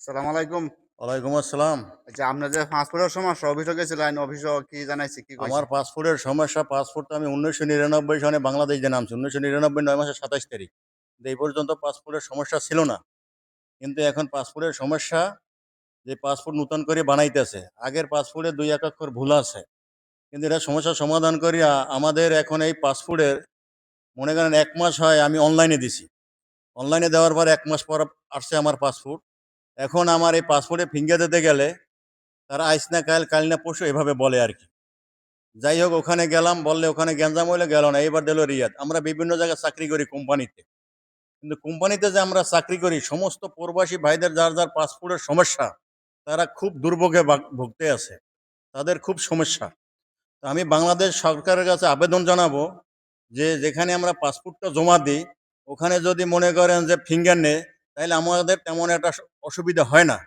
সালাম আলাইকুম। ওয়ালাইকুম আসসালাম। আচ্ছা, আপনার যে পাসপোর্টের সমস্যা অফিসে গেছিলেন, অফিসও কি জানাইছে, কি কইছে? আমার পাসপোর্টের সমস্যা, পাসপোর্ট তো আমি ১৯৯৯ সনে বাংলাদেশ দিয়ে নামছি। ১৯৯৯ ৯ মাসের ২৭ তারিখ। কিন্তু এই পর্যন্ত পাসপোর্টের সমস্যা ছিল না। কিন্তু এখন পাসপোর্টের সমস্যা, যে পাসপোর্ট নতুন করে বানাইতেছে। আগের পাসপোর্টে ২-১ অক্ষর ভুল আছে। কিন্তু এটা সমস্যার সমাধান করিয়া আমাদের এখন এই পাসপোর্টের মনে করেন ১ মাস হয় আমি অনলাইনে দিছি। অনলাইনে দেওয়ার পর ১ মাস পর আসছে আমার পাসপোর্ট। এখন আমার এই পাসপোর্টে ফিঙ্গার দিতে গেলে তারা আইস না কাল, কাল না পরশু এভাবে বলে আরকি। যাই হোক ওখানে গেলাম, বললে ওখানে গ্যাঞ্জাম হইলে গেল না। এইবার দিল রিয়াদ। আমরা বিভিন্ন জায়গায় চাকরি করি কোম্পানিতে। কিন্তু কোম্পানিতে যে আমরা চাকরি করি, সমস্ত প্রবাসী ভাইদের যার যার পাসপোর্টের সমস্যা, তারা খুব দুর্ভোগে ভুগতে আছে। তাদের খুব সমস্যা। তো আমি বাংলাদেশ সরকারের কাছে আবেদন জানাবো যে যেখানে আমরা পাসপোর্টটা জমা দিই, ওখানে যদি মনে করেন যে ফিঙ্গার নেয়, তাহলে আমাদের তেমন একটা অসুবিধা হয় না।